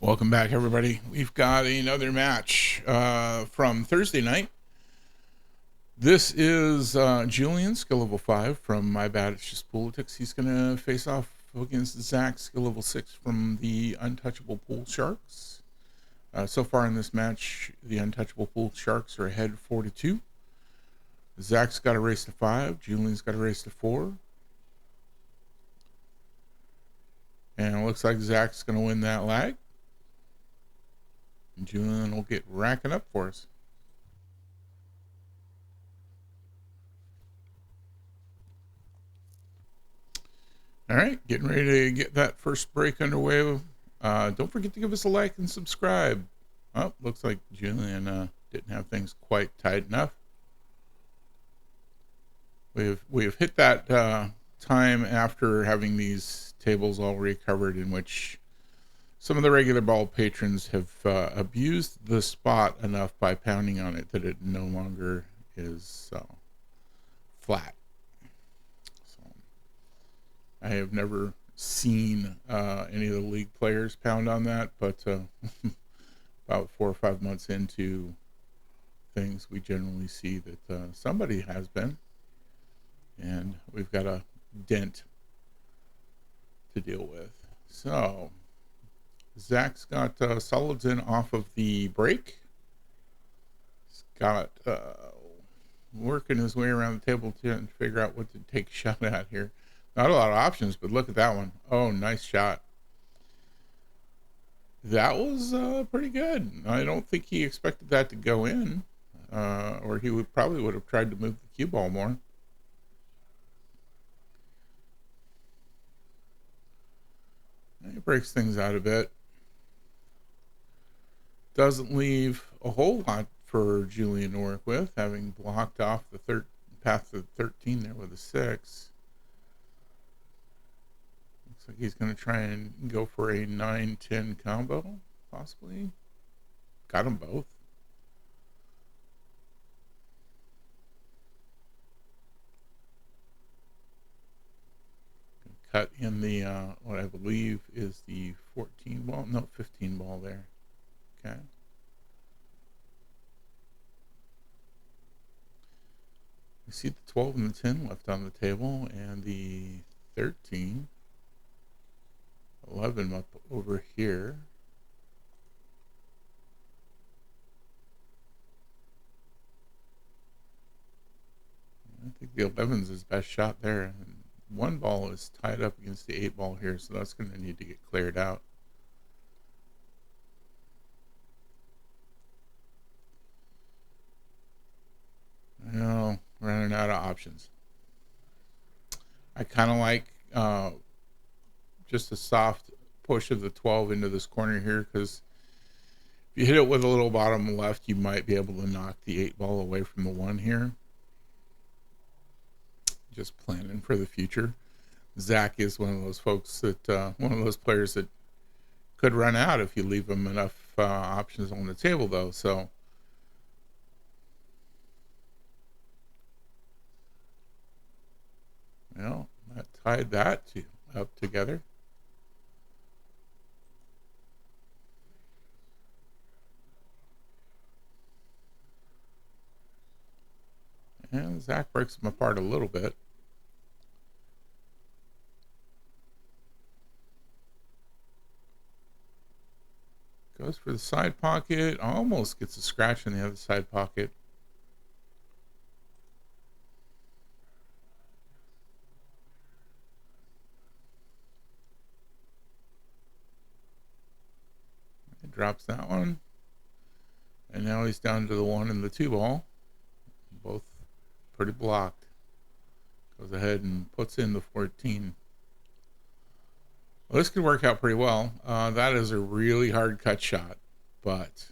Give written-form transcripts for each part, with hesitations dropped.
Welcome back, everybody. We've got another match from Thursday night. This is Julian, skill level 5 from My Bad It's Just Politics. He's going to face off against Zack, skill level 6 from the Untouchable Poolsharks. So far in this match, the Untouchable Poolsharks are ahead 4-2. Zack's got a race to 5. Julian's got a race to 4. And it looks like Zack's going to win that lag. And Julian will get racking up for us. All right, getting ready to get that first break underway. Don't forget to give us a like and subscribe. Oh, looks like Julian didn't have things quite tight enough. We have hit that time after having these tables all recovered, in which some of the regular ball patrons have abused the spot enough by pounding on it that it no longer is flat. So I have never seen any of the league players pound on that, but about 4 or 5 months into things, we generally see that somebody has been, and we've got a dent to deal with. So Zack's got solids in off of the break. He's got working his way around the table to figure out what to take a shot at here. Not a lot of options, but look at that one. Oh, nice shot. That was pretty good. I don't think he expected that to go in, or he probably would have tried to move the cue ball more. He breaks things out a bit. Doesn't leave a whole lot for Julian to work with, having blocked off the path to 13 there with a 6. Looks like he's going to try and go for a 9-10 combo, possibly. Got them both. Cut in the what I believe is the 14 ball, no, 15 ball there. Okay. You see the 12 and the 10 left on the table, and the 13, 11 up over here. I think the 11's his best shot there. And one ball is tied up against the 8 ball here, so that's going to need to get cleared out. Well, running out of options. I kind of like just a soft push of the 12 into this corner here, because if you hit it with a little bottom left, you might be able to knock the 8 ball away from the 1 here. Just planning for the future. Zack is one of those folks that one of those players that could run out if you leave him enough options on the table, though. So well, that tied that up together. And Zack breaks him apart a little bit. Goes for the side pocket. Almost gets a scratch in the other side pocket. It drops that one. And now he's down to the 1 and the 2 ball. Both pretty blocked. Goes ahead and puts in the 14. Well, this could work out pretty well. That is a really hard cut shot, but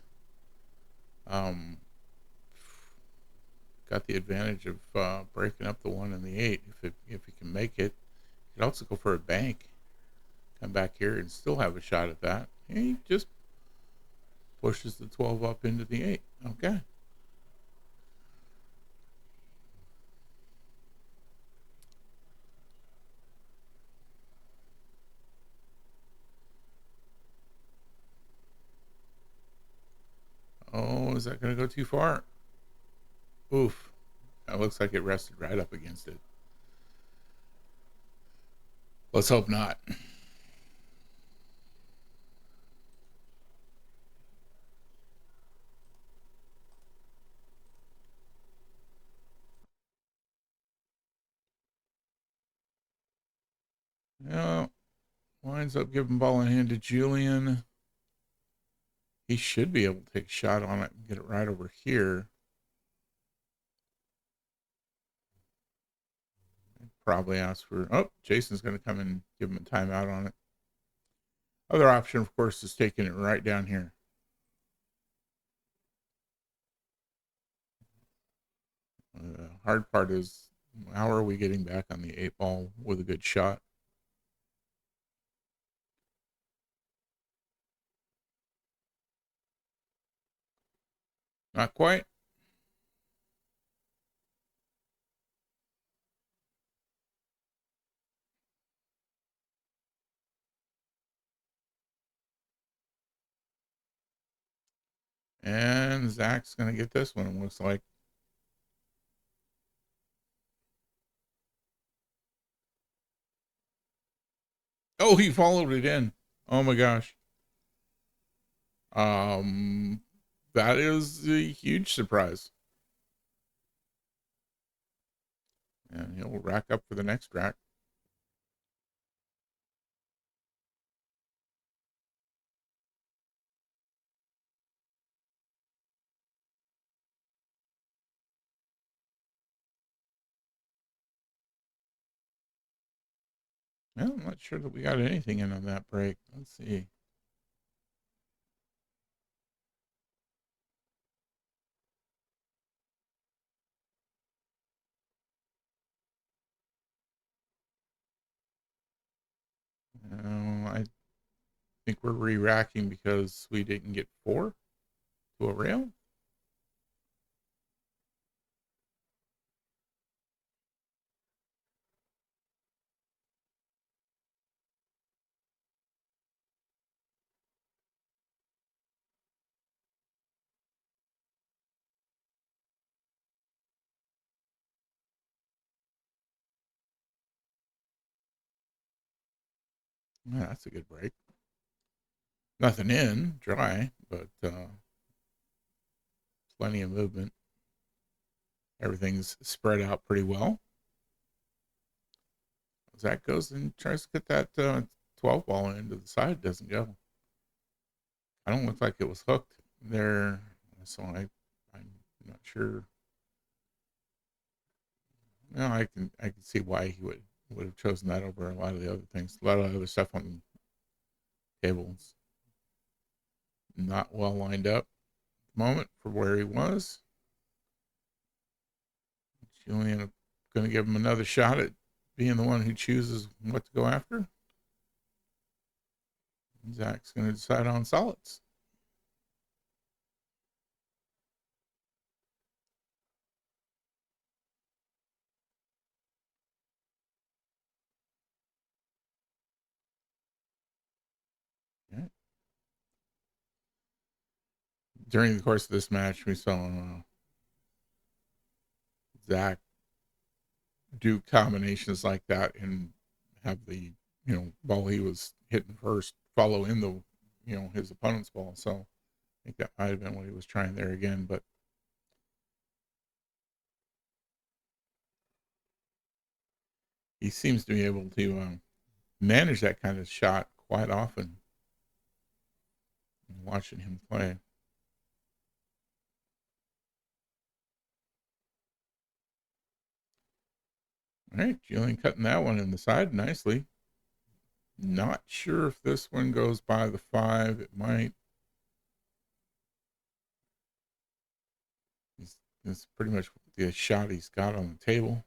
got the advantage of breaking up the 1 and the 8. If you can make it, you could also go for a bank, come back here and still have a shot at that. And he just pushes the 12 up into the 8. Okay. Oh, is that going to go too far? Oof. That looks like it rested right up against it. Let's hope not. Yeah, winds up giving ball in hand to Julian. He should be able to take a shot on it and get it right over here. Probably ask for, oh, Jason's going to come and give him a timeout on it. Other option, of course, is taking it right down here. The hard part is, how are we getting back on the 8-ball with a good shot? Not quite. And Zach's going to get this one, it looks like. Oh, he followed it in. Oh my gosh. Um, that is a huge surprise. And he'll rack up for the next rack. Well, I'm not sure that we got anything in on that break. Let's see. I think we're re-racking because we didn't get 4 to a rail. Yeah, that's a good break. Nothing in, dry, but plenty of movement. Everything's spread out pretty well. Zach goes and tries to get that 12 ball into the side, doesn't go. I don't look like it was hooked there, so I'm not sure. No, I can see why he would have chosen that over a lot of the other things. A lot of other stuff on the tables not well lined up at the moment for where he was. Julian going to give him another shot at being the one who chooses what to go after. Zach's going to decide on solids. Yeah. During the course of this match, we saw Zach do combinations like that and have the ball he was hitting first follow in the his opponent's ball. So I think that might have been what he was trying there again, but he seems to be able to manage that kind of shot quite often. Watching him play. All right, Julian cutting that one in the side nicely. Not sure if this one goes by the 5. It might. It's pretty much the shot he's got on the table.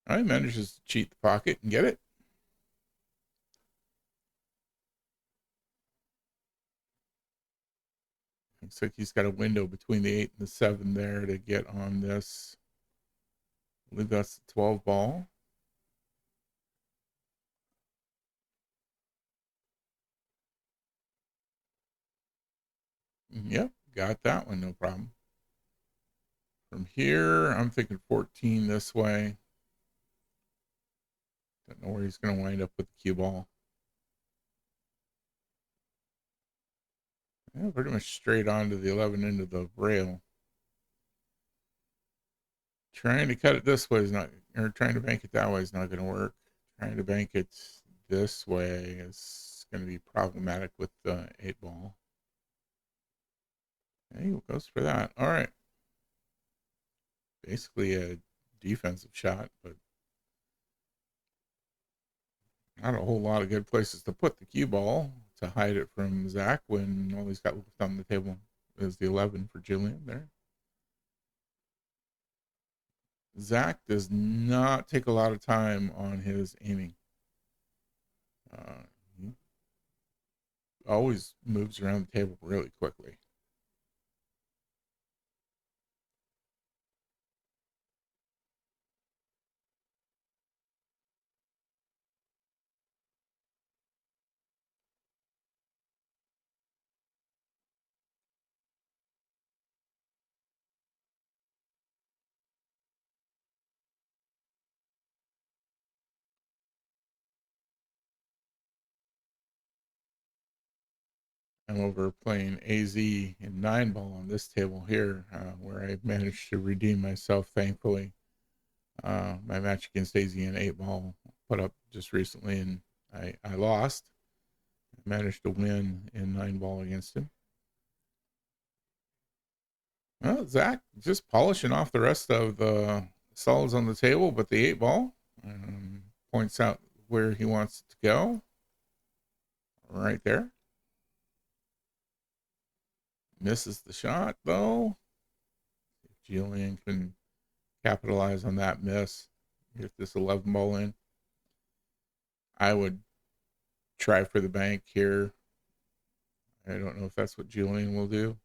All right, manages to cheat the pocket and get it. Looks like he's got a window between the 8 and the 7 there to get on this. I believe that's the 12 ball. Yep, got that one, no problem. From here, I'm thinking 14 this way. Don't know where he's going to wind up with the cue ball. Yeah, pretty much straight onto the 11 into the rail. Trying to cut it this way is not, or trying to bank it that way is not going to work. Trying to bank it this way is going to be problematic with the 8 ball. Hey, goes for that. All right. Basically a defensive shot, but not a whole lot of good places to put the cue ball to hide it from Zack when all he's got left on the table is the 11 for Julian there. Zack does not take a lot of time on his aiming. He always moves around the table really quickly. I'm over playing AZ in 9 ball on this table here, where I managed to redeem myself, thankfully. My match against AZ in 8 ball put up just recently, and I lost. I managed to win in 9 ball against him. Well, Zack just polishing off the rest of the solids on the table, but the 8 ball points out where he wants it to go. Right there. Misses the shot, though. If Julian can capitalize on that miss, get this 11 ball in, I would try for the bank here. I don't know if that's what Julian will do.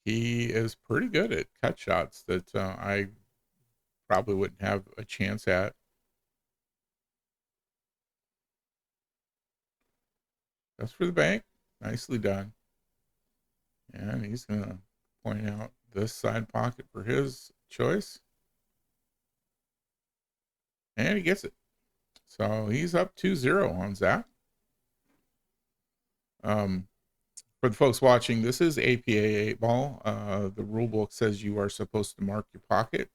He is pretty good at cut shots that I probably wouldn't have a chance at. Goes for the bank. Nicely done. And he's going to point out this side pocket for his choice. And he gets it. So he's up 2-0 on Zack. For the folks watching, this is APA 8 ball. The rule book says you are supposed to mark your pocket.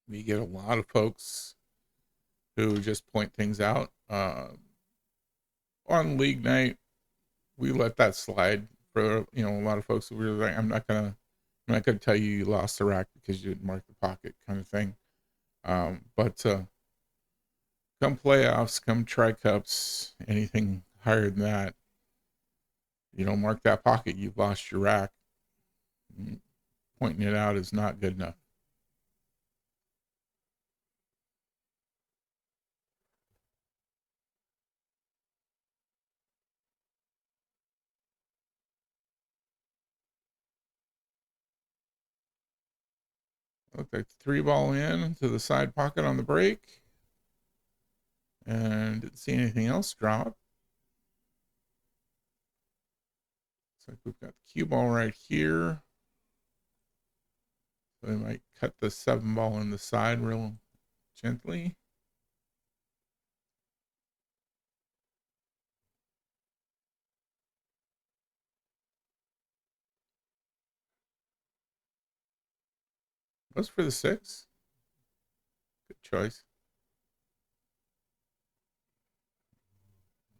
We get a lot of folks who just point things out. On league night, we let that slide for a lot of folks who were like, I'm not gonna tell you lost the rack because you didn't mark the pocket, kind of thing. But come playoffs, come tri cups, anything higher than that, you don't mark that pocket, you've lost your rack. Pointing it out is not good enough. Looked like the 3 ball in to the side pocket on the break. And didn't see anything else drop. Looks like we've got the cue ball right here. So we might cut the 7 ball in the side real gently. Goes for the 6. Good choice.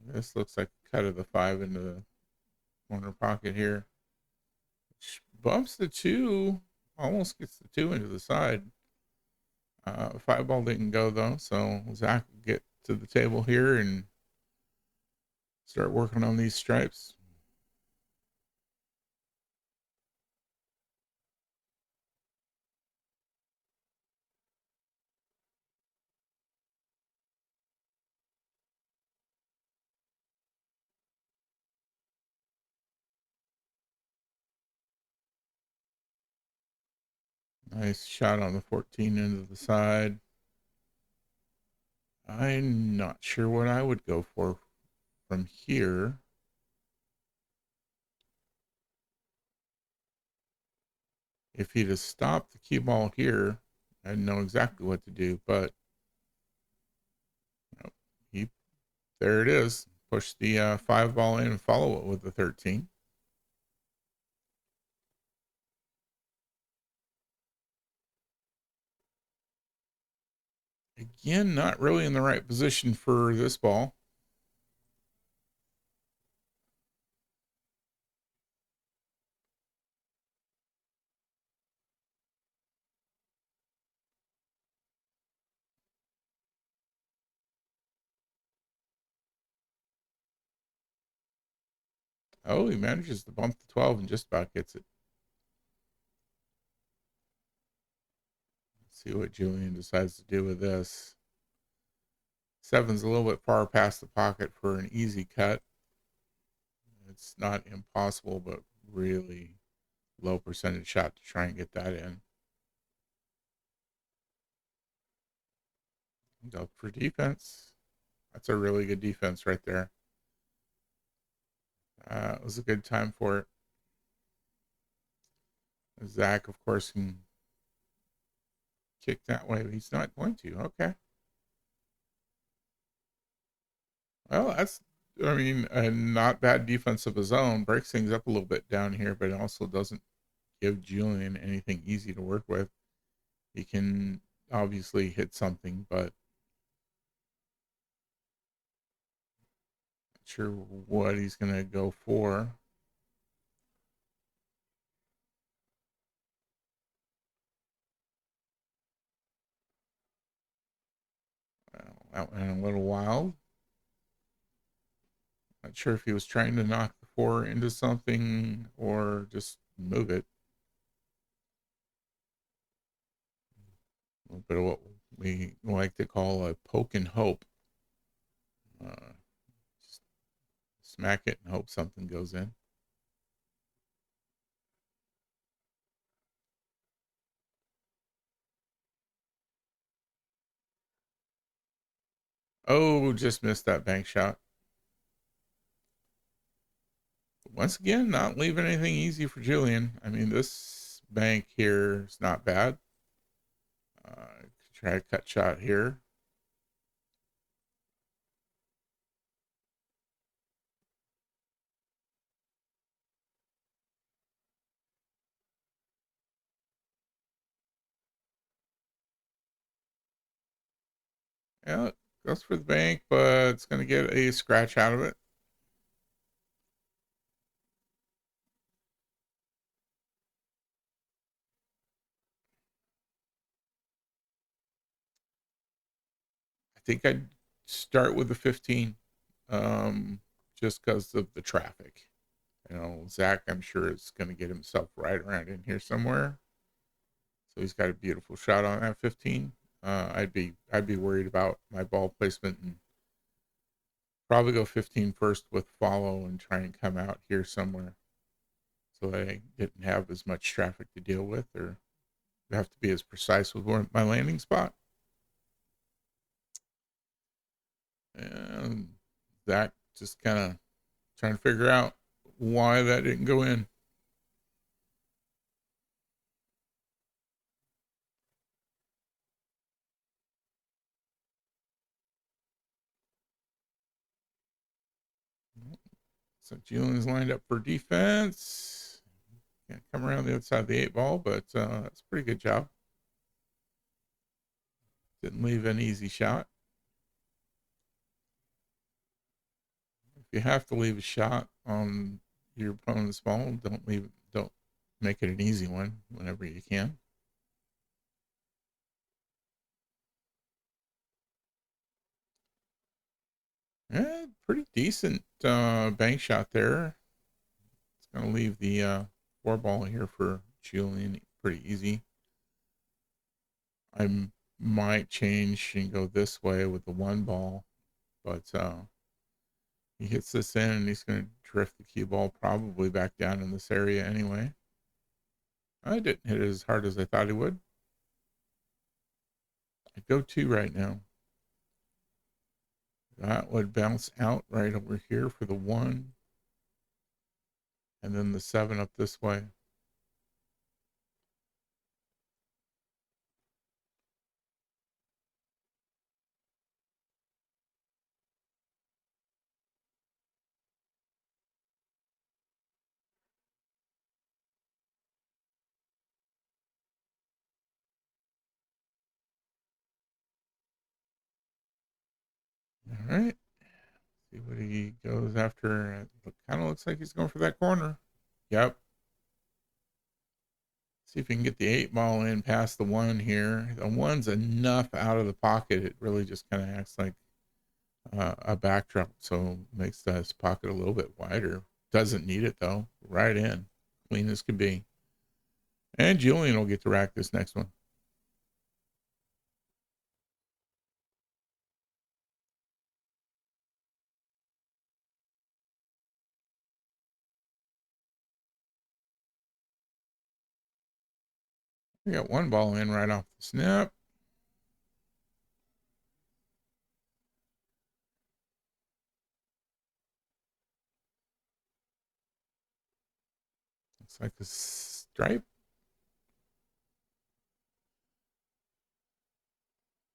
This looks like a cut of the 5 into the corner pocket here. Bumps the 2. Almost gets the 2 into the side. 5 ball didn't go though, so Zack will get to the table here and start working on these stripes. Nice shot on the 14 into the side. I'm not sure what I would go for from here. If he'd have stopped the cue ball here, I'd know exactly what to do. But no, he, there it is. Push the 5 ball in and follow it with the 13. Again, not really in the right position for this ball. Oh, he manages to bump the 12 and just about gets it. Let's see what Julian decides to do with this. 7's a little bit far past the pocket for an easy cut. It's not impossible, but really low percentage shot to try and get that in. Go for defense. That's a really good defense right there. It was a good time for it. Zack, of course, can kick that way, but he's not going to. Okay. Well, that's, I mean, a not bad defense of his own. Breaks things up a little bit down here, but it also doesn't give Julian anything easy to work with. He can obviously hit something, but not sure what he's going to go for. Well, that went a little wild. Not sure if he was trying to knock the 4 into something or just move it. A little bit of what we like to call a poke and hope. Just smack it and hope something goes in. Oh, just missed that bank shot. Once again, not leaving anything easy for Julian. I mean, this bank here is not bad. Try a cut shot here. Yeah, it goes for the bank, but it's going to get a scratch out of it. I think I'd start with the 15, um, just because of the traffic. You know, Zack, I'm sure is going to get himself right around in here somewhere. So he's got a beautiful shot on that 15. I'd be worried about my ball placement and probably go 15 first with follow and try and come out here somewhere so that I didn't have as much traffic to deal with or have to be as precise with my landing spot. And Zach just kind of trying to figure out why that didn't go in. So Julian's lined up for defense. Can't come around the outside of the 8 ball, but that's a pretty good job. Didn't leave an easy shot. If you have to leave a shot on your opponent's ball, don't make it an easy one whenever you can. Yeah, pretty decent bank shot there. It's going to leave the 4 ball here for Julian pretty easy. I might change and go this way with the 1 ball, but he hits this in and he's going to drift the cue ball probably back down in this area anyway. I didn't hit it as hard as I thought he would. I go 2 right now. That would bounce out right over here for the 1, and then the 7 up this way. All right. See what he goes after. It kind of looks like he's going for that corner. Yep. See if we can get the 8 ball in past the 1 here. The 1's enough out of the pocket. It really just kind of acts like a backdrop, so makes this pocket a little bit wider. Doesn't need it though. Right in. Clean as could be. And Julian will get to rack this next one. We got 1 ball in right off the snap. Looks like a stripe.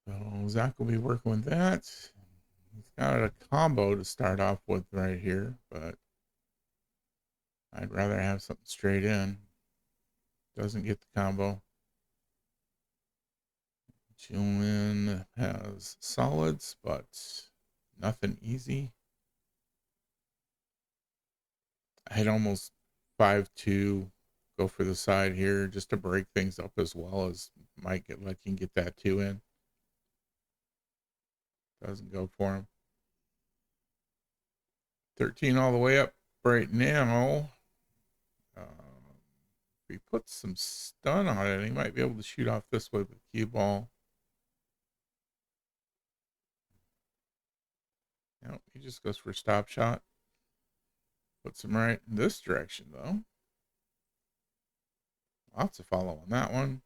So Zack will be working with that. He's got a combo to start off with right here, but I'd rather have something straight in. Doesn't get the combo. Julian has solids, but nothing easy. I'd almost 5-2 go for the side here just to break things up as well as might get lucky and get that 2 in. Doesn't go for him. 13 all the way up right now. If he puts some stun on it, he might be able to shoot off this way with the cue ball. Nope, he just goes for a stop shot. Puts him right in this direction, though. Lots of follow on that one.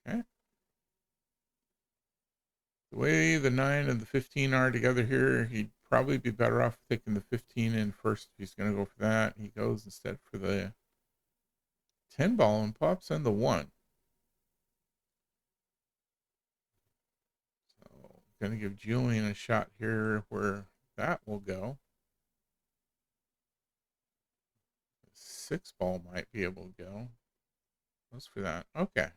Okay. The way the 9 and the 15 are together here, he'd probably be better off taking the 15 in first if he's going to go for that. He goes instead for the 10 ball and pops in the 1. So, going to give Julian a shot here where that will go. 6 ball might be able to go. Goes for that. Okay.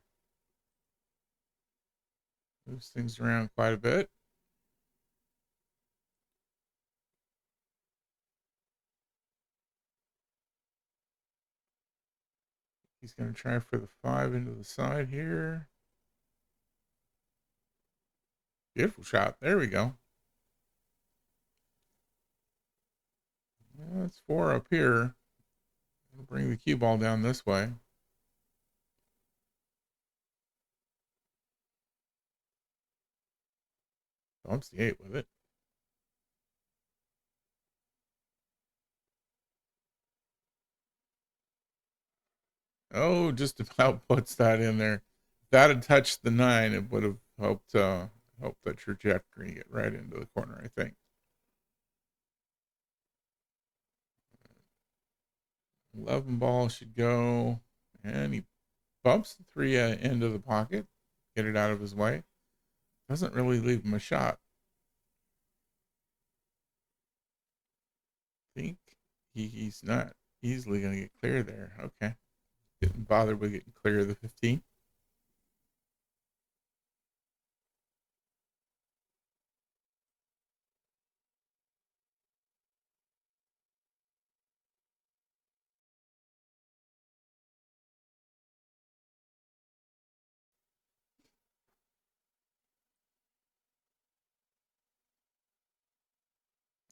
Moves things around quite a bit. He's going to try for the 5 into the side here. Beautiful shot. There we go. That's 4 up here. We'll bring the cue ball down this way. Bumps the 8 with it. Oh, just about puts that in there. If that had touched the 9, it would have helped the trajectory get right into the corner, I think. 11 ball should go. And he bumps the 3 into the pocket. Get it out of his way. Doesn't really leave him a shot. I think he's not easily going to get clear there. Okay. Didn't bother with getting clear of the 15.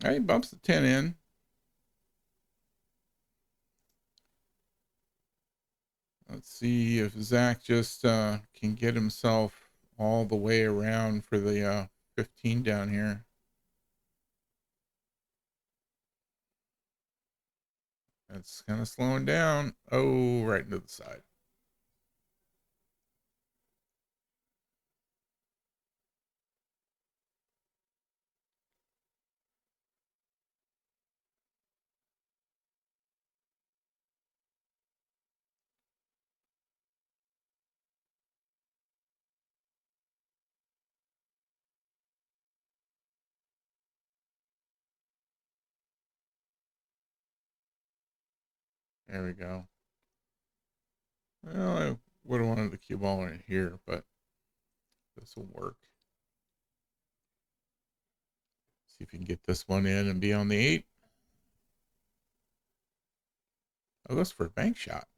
All right, he bumps the 10 in. Let's see if Zack just can get himself all the way around for the 15 down here. That's kind of slowing down. Oh, right into the side. There we go. Well, I would have wanted the cue ball in here, but this will work. See if you can get this one in and be on the 8. Oh, goes for a bank shot.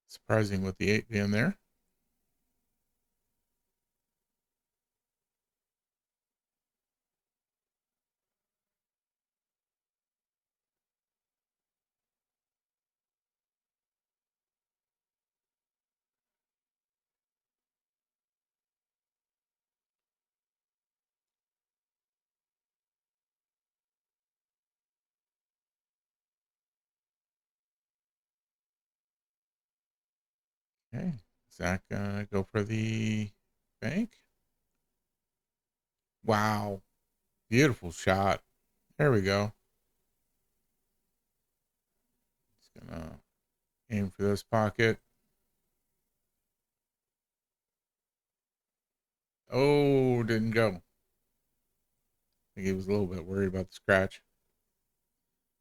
Surprising with the 8 being there. Okay, Zach, go for the bank. Wow, beautiful shot. There we go. Just gonna aim for this pocket. Oh, didn't go. I think he was a little bit worried about the scratch.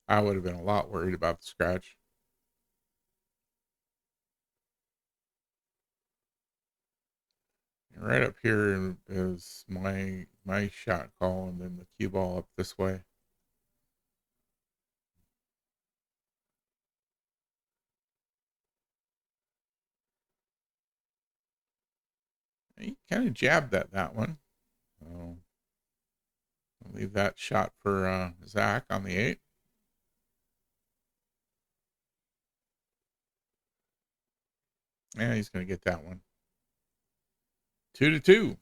I would have been a lot worried about the scratch. And right up here is my shot call, and then the cue ball up this way. He kind of jabbed at that one. So I'll leave that shot for Zach on the 8. Yeah, he's going to get that one. 2-2.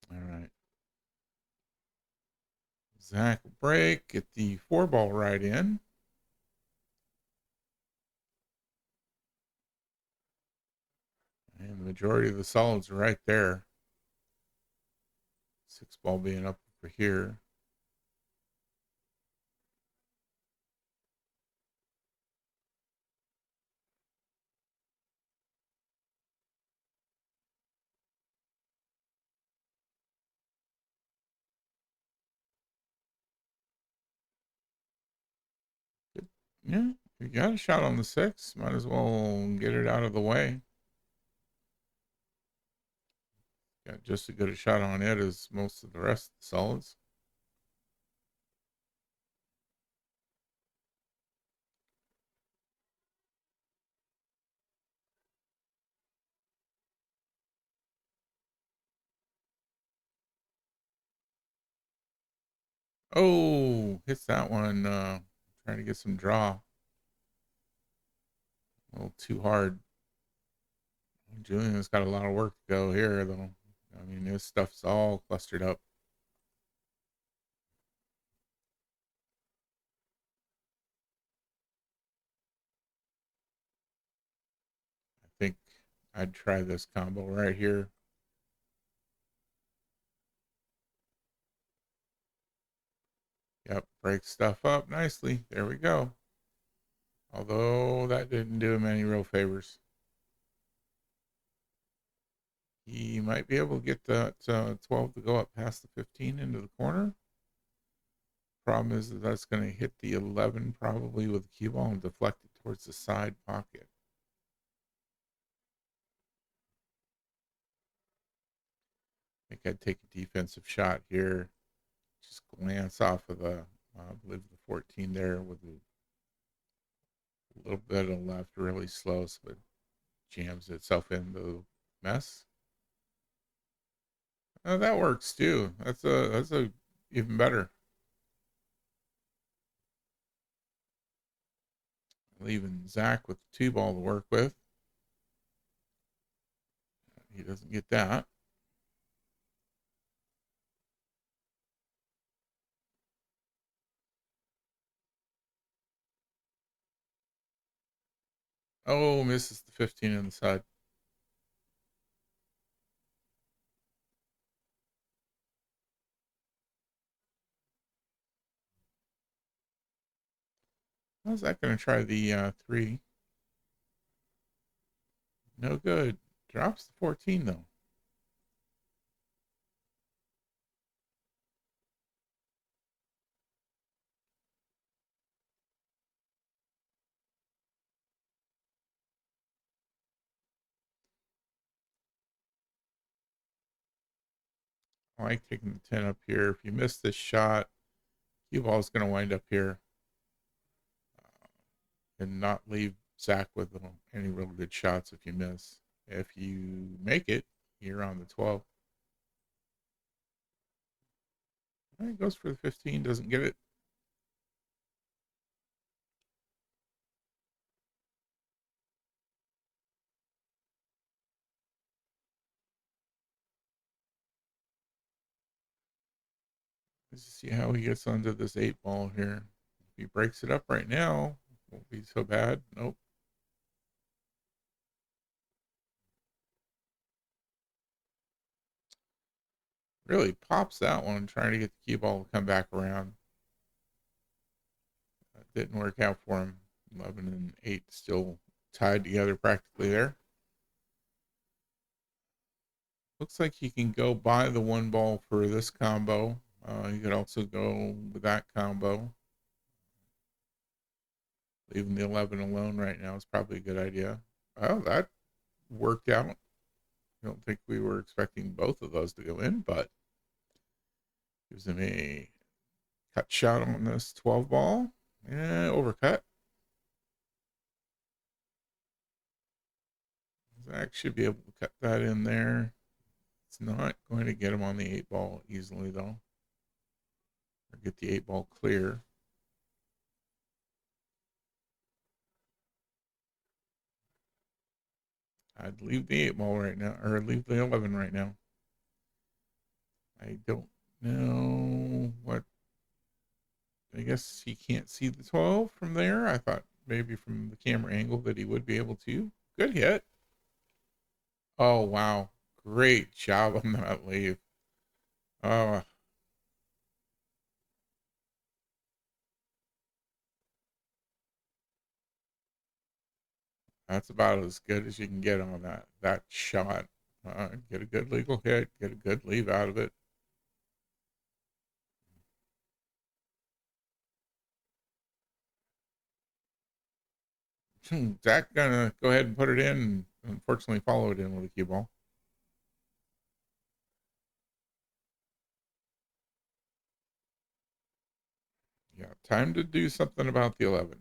All right. Zach will break, get the 4-ball right in. And the majority of the solids are right there. 6-ball being up over here. Good. Yeah, you got a shot on the 6. Might as well get it out of the way. Got just as good a shot on it as most of the rest of the solids. Oh, hits that one. Trying to get some draw. A little too hard. Julian's got a lot of work to go here, though. I mean, this stuff's all clustered up. I think I'd try this combo right here. Yep, break stuff up nicely. There we go. Although that didn't do him any real favors. He might be able to get that 12 to go up past the 15 into the corner. Problem is that that's going to hit the 11 probably with the cue ball and deflect it towards the side pocket. I think I'd take a defensive shot here. Just glance off of the, I believe the 14 there with a little bit of left, really slow, so it jams itself into the mess. Oh, that works too. That's a even better. Leaving Zach with the 2-ball to work with. He doesn't get that. Oh, misses the 15 on the side. How's that going to try the 3? No good. Drops the 14 though. I like taking the 10 up here. If you miss this shot, cue ball is going to wind up here and not leave Zack with any real good shots if you miss. If you make it, you're on the 12. He goes for the 15, doesn't get it. Let's see how he gets onto this 8 ball here. If he breaks it up right now, won't be so bad. Nope. Really pops that one, trying to get the cue ball to come back around. Didn't work out for him. 11 and 8 still tied together practically there. Looks like he can go buy the 1 ball for this combo. He could also go with that combo. Leaving the 11 alone right now is probably a good idea. Well, that worked out. I don't think we were expecting both of those to go in, but gives him a cut shot on this 12 ball. Yeah, overcut. Zack should be able to cut that in there. It's not going to get him on the 8 ball easily, though. Or get the 8 ball clear. I'd leave the 8 ball right now, or leave the 11 right now. I don't know what. I guess he can't see the 12 from there. I thought maybe from the camera angle that he would be able to. Good hit. Oh, wow. Great job on that leave. Oh, that's about as good as you can get on that shot. Get a good legal hit, get a good leave out of it. Zack gonna go ahead and put it in, and unfortunately follow it in with a cue ball. Yeah, time to do something about the 11.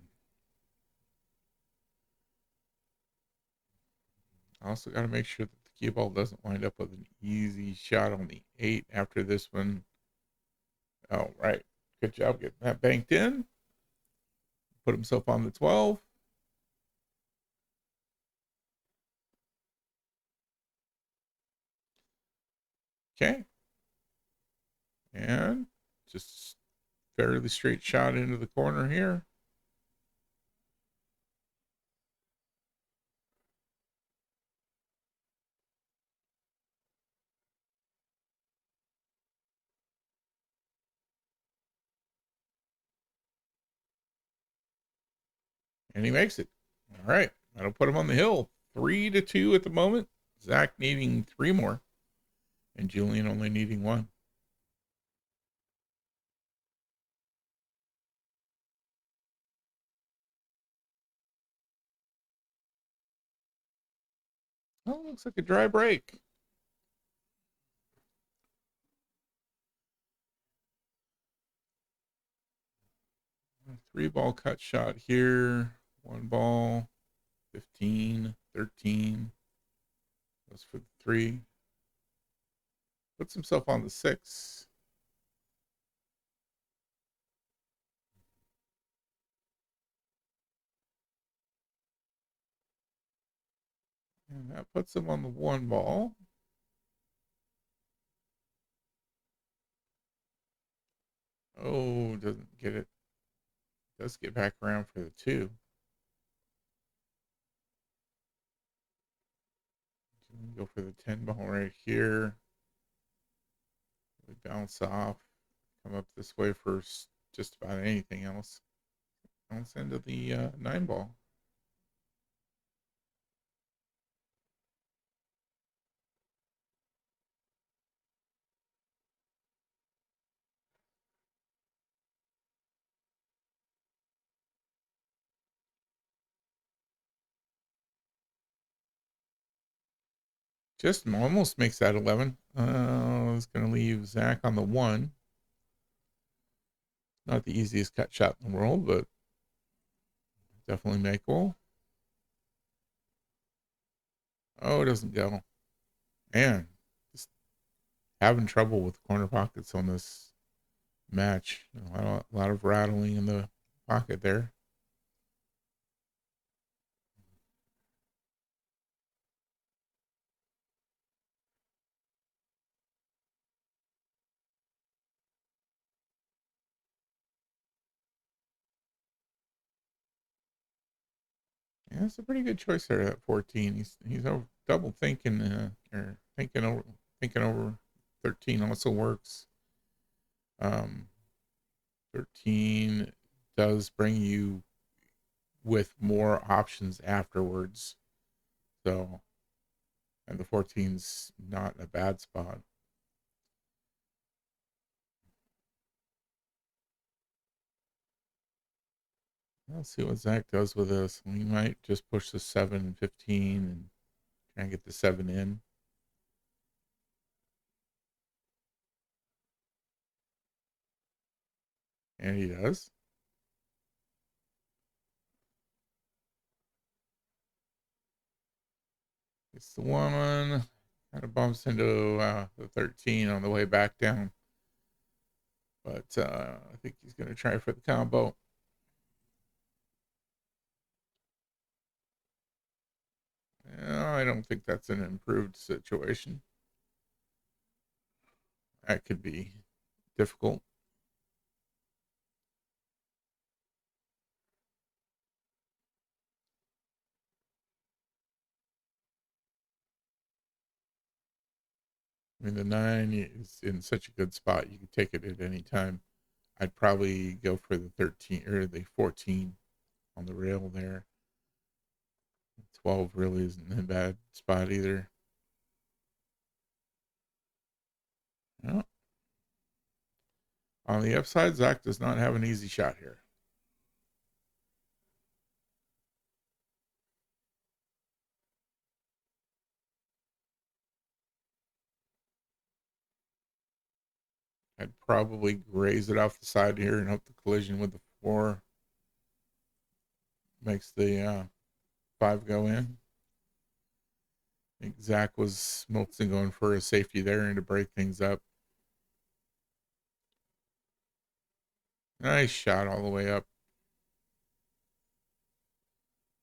Also got to make sure that the cue ball doesn't wind up with an easy shot on the 8 after this one. Oh, right. Good job getting that banked in. Put himself on the 12. Okay. And just fairly straight shot into the corner here. And he makes it. All right. That'll put him on the hill. 3-2 at the moment. Zack needing 3 more. And Julian only needing 1. Oh, looks like a dry break. 3 ball cut shot here. 1 ball. 15, 13. Goes for the 3. Puts himself on the 6. And that puts him on the 1 ball. Oh, doesn't get it. Does get back around for the 2. Go for the 10 ball right here. We bounce off. Come up this way for just about anything else. Bounce into the 9 ball. Just almost makes that 11. It's going to leave Zack on the 1. Not the easiest cut shot in the world, but definitely makeable. Oh, it doesn't go. Man, just having trouble with corner pockets on this match. A lot of rattling in the pocket there. Yeah, it's a pretty good choice there at 14. He's over, double thinking or thinking over 13 also works. 13 does bring you with more options afterwards. So, and the 14's not a bad spot. Let's see what Zack does with this. We might just push the 7 and 15 and try and get the 7 in. And he does. It's the 1. Kind of bumps into the 13 on the way back down. But I think he's going to try for the combo. I don't think that's an improved situation. That could be difficult. I mean, the 9 is in such a good spot. You can take it at any time. I'd probably go for the 13 or the 14 on the rail there. 12 really isn't a bad spot either. Well, on the upside, Zack does not have an easy shot here. I'd probably graze it off the side here and hope the collision with the 4 makes the 5 go in. I think Zack was mostly going for a safety there and to break things up. Nice shot all the way up.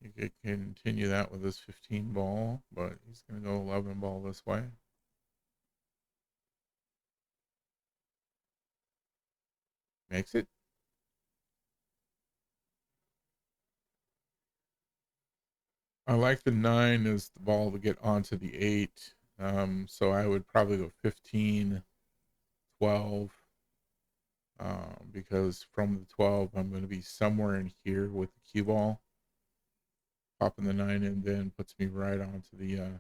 You could continue that with this 15 ball, but he's going to go 11 ball this way. Makes it. I like the 9 as the ball to get onto the 8. So I would probably go 15, 12, because from the 12, I'm going to be somewhere in here with the cue ball. Popping the 9 in then puts me right onto the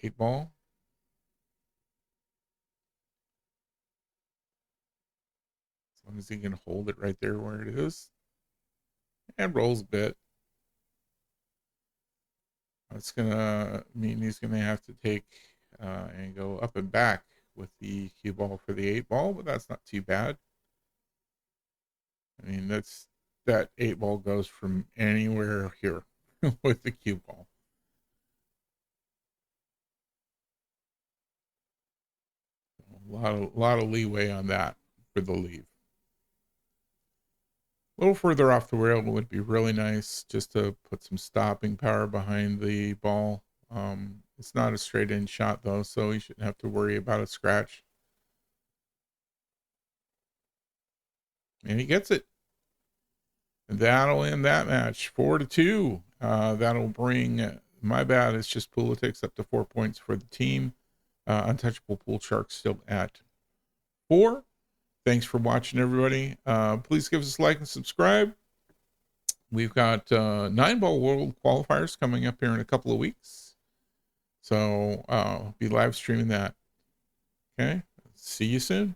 8 ball. As long as he can hold it right there where it is. And rolls a bit. That's going to mean he's going to have to take and go up and back with the cue ball for the 8 ball, but that's not too bad. I mean, that 8 ball goes from anywhere here with the cue ball. A lot of leeway on that for the leave. A little further off the rail would be really nice just to put some stopping power behind the ball. It's not a straight in shot though, so you shouldn't have to worry about a scratch. And he gets it. And that'll end that match 4-2. That'll bring my bad. It's just Politics up to 4 points for the team. Untouchable Poolsharks still at 4. Thanks for watching, everybody. Please give us a like and subscribe. We've got 9 Ball World Qualifiers coming up here in a couple of weeks. So be live streaming that. Okay. See you soon.